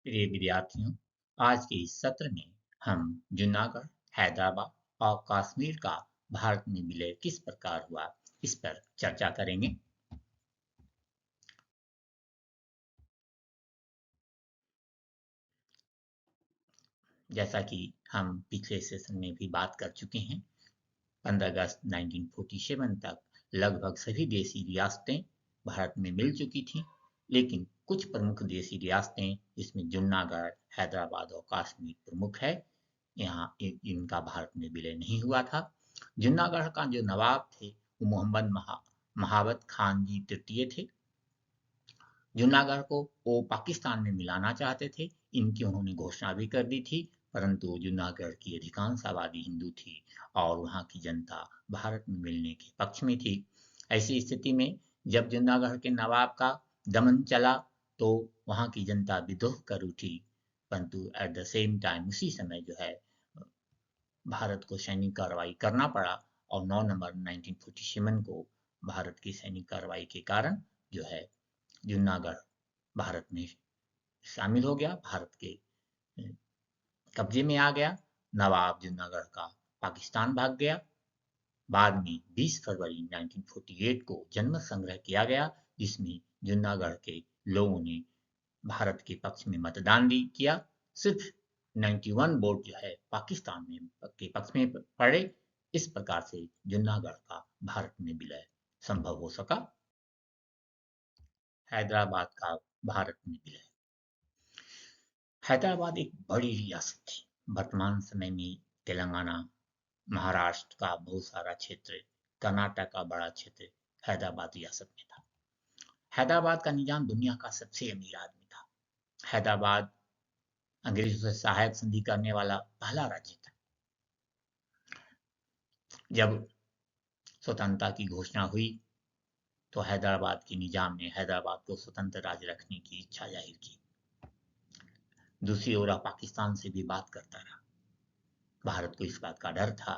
प्रिय विद्यार्थियों, आज के इस सत्र में हम जूनागढ़, हैदराबाद और कश्मीर का भारत में विलय किस प्रकार हुआ, इस पर चर्चा करेंगे। जैसा कि हम पिछले सेशन में भी बात कर चुके हैं, 15 अगस्त 1947 तक लगभग सभी देशी रियासतें भारत में मिल चुकी थीं, लेकिन कुछ प्रमुख देशी रियासतें जिसमें जूनागढ़, हैदराबाद और कश्मीर प्रमुख है, यहाँ इनका भारत में विलय नहीं हुआ था। जूनागढ़ का जो नवाब थे वो मोहम्मद महाबत खान जी तृतीय थे। जूनागढ़ को वो पाकिस्तान में मिलाना चाहते थे। इनकी उन्होंने घोषणा भी कर दी थी, परंतु जूनागढ़ की अधिकांश आबादी हिंदू थी और वहाँ की जनता भारत में मिलने के पक्ष में थी। ऐसी स्थिति में जब जूनागढ़ के नवाब का दमन चला तो वहाँ की जनता विद्रोह कर उठी, परंतु एट द सेम टाइम उसी समय जो है भारत को सैनिक कार्रवाई करना पड़ा और 9 नवंबर 1947 को भारत की सैनिक कार्रवाई के कारण जो है जूनागढ़ भारत में शामिल हो गया, भारत के कब्जे में आ गया। नवाब जूनागढ़ का पाकिस्तान भाग गया। बाद में 20 फरवरी 1948 को जनमत संग्रह किया गया, जिसमें जूनागढ़ के लोगों ने भारत के पक्ष में मतदान किया। सिर्फ 91 वोट जो है पाकिस्तान में के पक्ष में पड़े। इस प्रकार से जूनागढ़ का भारत में विलय संभव हो सका। हैदराबाद का भारत में विलय। हैदराबाद एक बड़ी रियासत थी। वर्तमान समय में तेलंगाना, महाराष्ट्र का बहुत सारा क्षेत्र, कर्नाटक का बड़ा क्षेत्र हैदराबाद रियासत में था। हैदराबाद का निजाम दुनिया का सबसे अमीर आदमी था। हैदराबाद अंग्रेजों से सहायक संधि करने वाला पहला राज्य था। जब स्वतंत्रता की घोषणा हुई तो हैदराबाद के निजाम ने हैदराबाद को स्वतंत्र राज्य रखने की इच्छा जाहिर की। दूसरी ओर पाकिस्तान से भी बात करता रहा। भारत को इस बात का डर था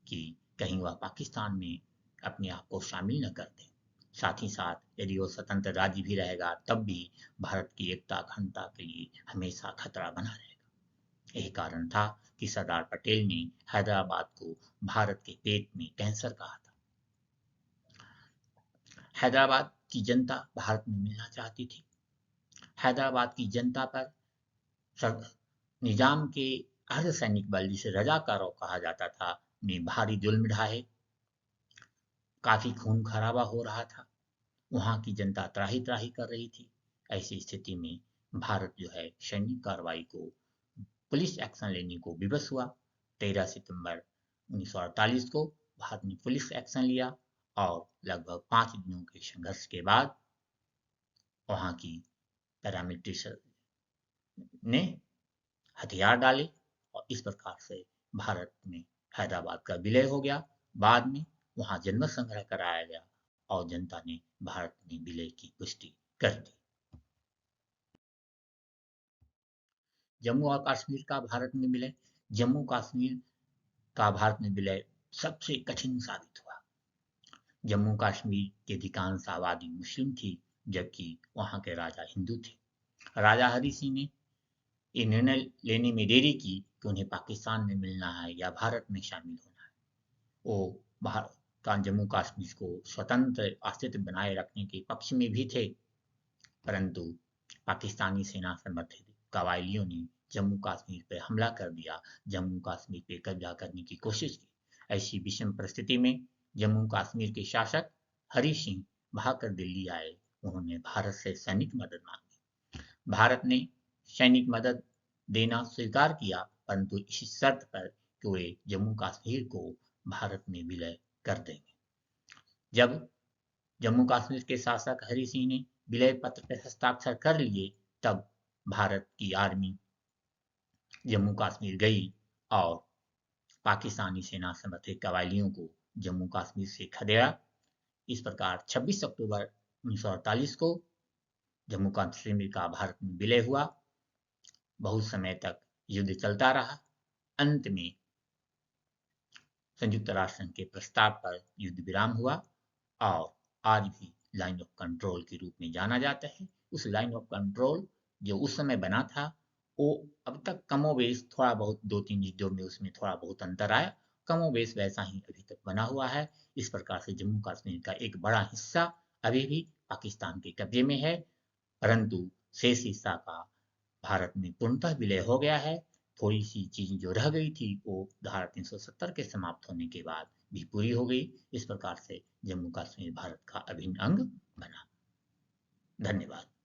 कि कहीं वह पाकिस्तान में अपने आप को शामिल न कर दे। साथ ही साथ यदि वो स्वतंत्र राज्य भी रहेगा तब भी भारत की एकता अखंडता के लिए हमेशा खतरा बना रहेगा। यही कारण था कि सरदार पटेल ने हैदराबाद को भारत के पेट में कैंसर कहा था। हैदराबाद की जनता भारत में मिलना चाहती थी। हैदराबाद की जनता पर निजाम के अर्धसैनिक बल, जिसे रजाकारों कहा जाता था, ने भारी जुल्म ढाए। काफी खून खराबा हो रहा था। वहां की जनता त्राही त्राही कर रही थी। ऐसी स्थिति में भारत जो है सैनिक कार्रवाई को, पुलिस एक्शन लेने को विवश हुआ। 13 सितंबर 1948 को भारत ने पुलिस एक्शन लिया और लगभग 5 दिनों के संघर्ष के बाद वहां की पैरामिलिट्री ने हथियार डाले और इस प्रकार से भारत में हैदराबाद का विलय हो गया। बाद में वहां जनमत संग्रह कराया गया और जनता ने भारत में विलय की पुष्टि कर दी। जम्मू और कश्मीर का भारत में विलय। जम्मू कश्मीर का भारत में विलय सबसे कठिन साबित हुआ। जम्मू कश्मीर की अधिकांश आबादी मुस्लिम थी, जबकि वहां के राजा हिंदू थे। राजा हरि सिंह ने ये निर्णय लेने में देरी की कि उन्हें पाकिस्तान में मिलना है या भारत में शामिल होना है। वो भारत का जम्मू कश्मीर को स्वतंत्र अस्तित्व बनाए रखने के पक्ष में भी थे, परंतु पाकिस्तानी सेना समर्थित कबायलियों ने जम्मू कश्मीर पर हमला कर दिया, जम्मू कश्मीर पे कब्जा करने की कोशिश की। ऐसी विषम परिस्थिति में जम्मू कश्मीर के शासक हरि सिंह भागकर दिल्ली आए। उन्होंने भारत से सैनिक मदद मांगी। भारत ने सैनिक मदद देना स्वीकार किया, परंतु इसी शर्त पर कि वे जम्मू कश्मीर को भारत में विलय कर देंगे। जब जम्मू कश्मीर के शासक हरि सिंह ने विलय पत्र पर हस्ताक्षर कर लिए, तब भारत की आर्मी जम्मू कश्मीर गई और पाकिस्तानी सेना समर्थित कबायलियों को जम्मू कश्मीर से खदेड़ा। इस प्रकार 26 अक्टूबर 1948 को जम्मू कश्मीर का भारत में विलय हुआ। बहुत समय तक युद्ध चलता रहा। अंत में संयुक्त राष्ट्र संघ के प्रस्ताव पर युद्ध विराम हुआ और आज भी लाइन ऑफ कंट्रोल के रूप में जाना जाता है। उस लाइन ऑफ कंट्रोल जो उस समय बना था वो अब तक कमोबेश थोड़ा बहुत 2-3 चीज़ों में उसमें थोड़ा बहुत अंतर आया, कमोबेश वैसा ही अभी तक बना हुआ है। इस प्रकार से जम्मू कश्मीर का एक बड़ा हिस्सा अभी भी पाकिस्तान के कब्जे में है, परंतु शेष हिस्सा का भारत में पूर्णतः विलय हो गया है। थोड़ी सी चीज़ जो रह गई थी वो धारा 370 के समाप्त होने के बाद भी पूरी हो गई। इस प्रकार से जम्मू कश्मीर भारत का अभिन्न अंग बना। धन्यवाद।